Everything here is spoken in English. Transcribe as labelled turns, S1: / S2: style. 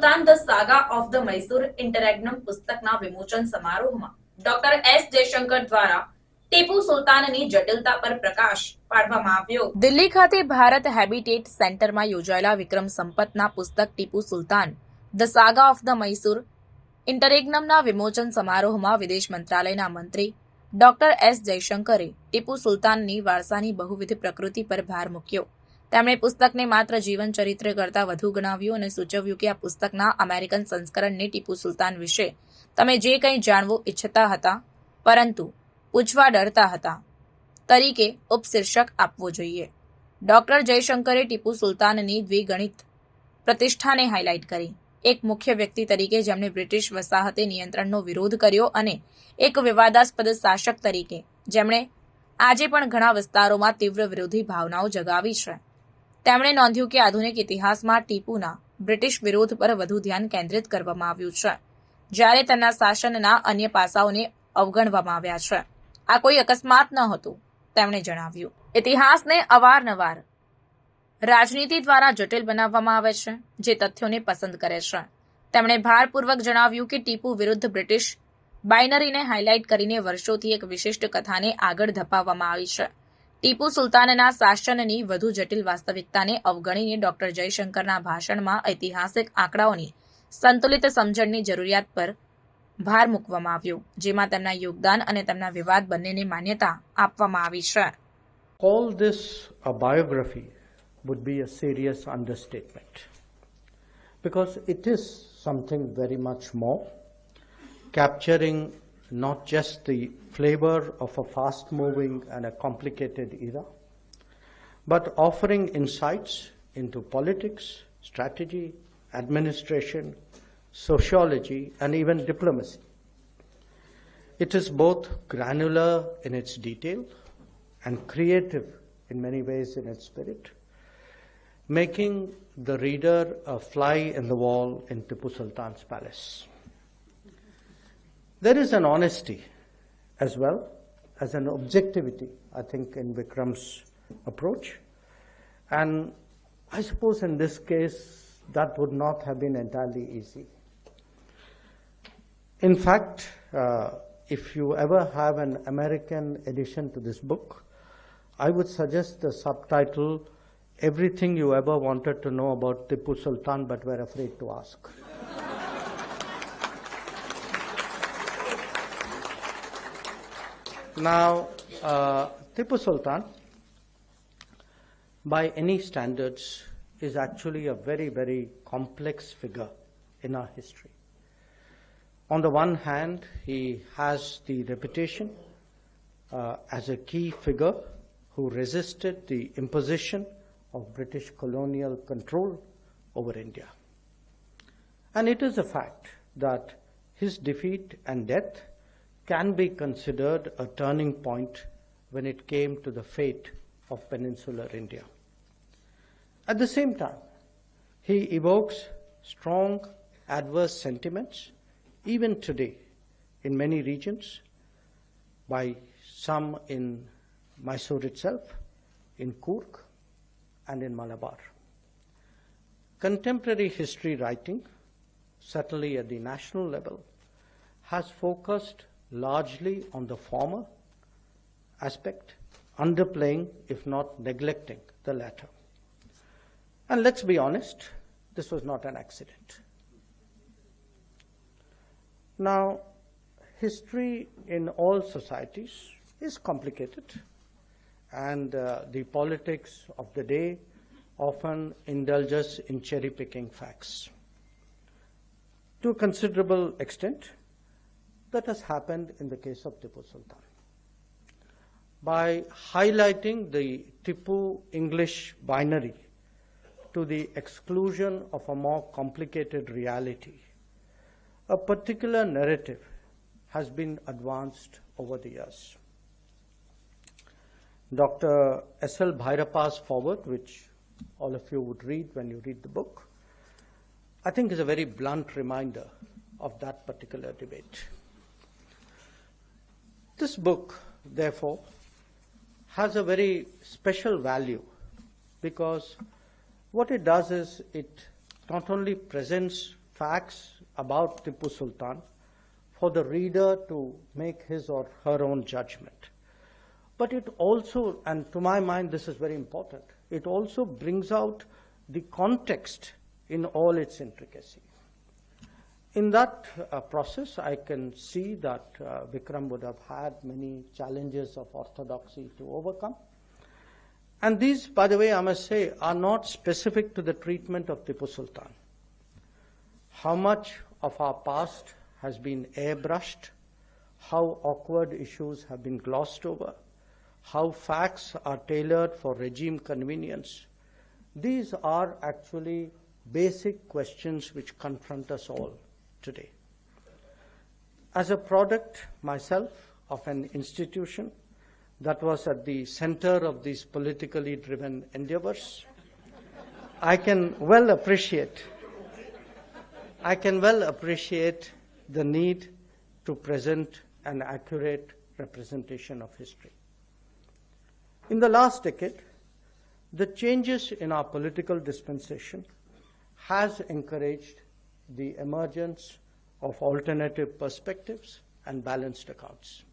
S1: Sultan the saga of the Mysore interregnum પુસ્તકના વિમોચન સમારોહમાં ડોક્ટર એસ.જયશંકર દ્વારા ટીપુ સુલતાનની જટિલતા પર પ્રકાશ પાડવામાં આવ્યો. દિલ્હી ખાતે ભારત હેબિટેટ સેન્ટરમાં યોજાયેલા વિક્રમ સંપતના પુસ્તક Tipu Sultan the saga of the Mysore ઇન્ટરેગ્નમના વિમોચન સમારોહમાં વિદેશ મંત્રાલયના મંત્રી ડોક્ટર એસ.જયશંકરે ટીપુ સુલતાનની વારસાની બહુવિધ પ્રકૃતિ પર ભાર મૂક્યો. તેમણે પુસ્તકને માત્ર જીવન ચરિત્ર કરતાં વધુ ગણાવ્યું અને સૂચવ્યું કે આ પુસ્તકના અમેરિકન સંસ્કરણને ટીપુ સુલતાન વિશે તમે જે કંઈ જાણવું ઈચ્છતા હતા પરંતુ પૂછવા ડરતા હતા તરીકે ઉપશીર્ષક આપવો જોઈએ. ડોક્ટર જયશંકરે ટીપુ સુલતાનની દ્વિગણિત પ્રતિષ્ઠાને હાઇલાઇટ કરી. એક મુખ્ય વ્યક્તિ તરીકે જેમણે બ્રિટિશ વસાહતે નિયંત્રણનો વિરોધ કર્યો અને એક વિવાદાસ્પદ શાસક તરીકે જેમણે આજે પણ ઘણા વિસ્તારોમાં તીવ્ર વિરોધી ભાવનાઓ જગાવી છે. તેમણે નોંધ્યું કે આધુનિક ઇતિહાસમાં ટીપુના બ્રિટિશ વિરોધ પર વધુ ધ્યાન કેન્દ્રિત કરવામાં આવ્યું છે જ્યારે તેના શાસનના અન્ય પાસાઓને અવગણવામાં આવ્યા છે. આ કોઈ અકસ્માત ન હતું, તેમણે જણાવ્યું. ઇતિહાસને અવારનવાર રાજનીતિ દ્વારા જટિલ બનાવવામાં આવે છે જે તથ્યોને પસંદ કરે છે. તેમણે ભારપૂર્વક જણાવ્યું કે ટીપુ વિરુદ્ધ બ્રિટિશ બાઇનરીને હાઇલાઇટ કરીને વર્ષોથી એક વિશિષ્ટ કથાને આગળ ધપાવવામાં આવી છે. ટીપુ સુલતાનના શાસનની વધુ જટિલ વાસ્તવિકતાને અવગણીને ડોક્ટર જયશંકરના ભાષણમાં ઐતિહાસિક આંકડાઓની સંતુલિત સમજણની જરૂરિયાત પર ભાર મૂકવામાં આવ્યો, જેમાં તેમના યોગદાન અને તેમના વિવાદ બંનેને માન્યતા આપવામાં આવી છે.
S2: Call this a biography would be a serious understatement because it is something very much more, capturing not just the flavor of a fast-moving and a complicated era, but offering insights into politics, strategy, administration, sociology, and even diplomacy. It is both granular in its detail and creative in many ways in its spirit, making the reader a fly in the wall in Tipu Sultan's palace. There is an honesty as well as an objectivity, I think, in Vikram's approach. And I suppose in this case, that would not have been entirely easy. In fact, if you ever have an American edition to this book, I would suggest the subtitle, Everything You Ever Wanted to Know About Tipu Sultan But Were Afraid to Ask. Now, Tipu Sultan, by any standards, is actually a very, very complex figure in our history. On the one hand, he has the reputation as a key figure who resisted the imposition of British colonial control over India. And it is a fact that his defeat and death can be considered a turning point when it came to the fate of peninsular India. At the same time, he evokes strong adverse sentiments even today in many regions, by some in Mysore itself, in Coorg, and in Malabar. Contemporary history writing, certainly at the national level, has focused largely on the former aspect, underplaying, if not neglecting, the latter. And let's be honest, this was not an accident. Now, history in all societies is complicated, and the politics of the day often indulges in cherry-picking facts. To a considerable extent, that has happened in the case of Tipu Sultan. By highlighting the Tipu English binary to the exclusion of a more complicated reality, a particular narrative has been advanced over the years. Dr. S.L. Bhairappa's foreword, which all of you would read when you read the book, I think is a very blunt reminder of that particular debate. This book, therefore, has a very special value because what it does is it not only presents facts about Tipu Sultan for the reader to make his or her own judgment. But it also, and to my mind this is very important, it also brings out the context in all its intricacy. In that process, I can see that Vikram would have had many challenges of orthodoxy to overcome. And these, by the way, I must say, are not specific to the treatment of Tipu Sultan. How much of our past has been airbrushed, how awkward issues have been glossed over, how facts are tailored for regime convenience. These are actually basic questions which confront us all today. As a product myself of an institution that was at the center of these politically driven endeavors, I can well appreciate the need to present an accurate representation of history. In the last decade, the changes in our political dispensation has encouraged the emergence of alternative perspectives and balanced accounts.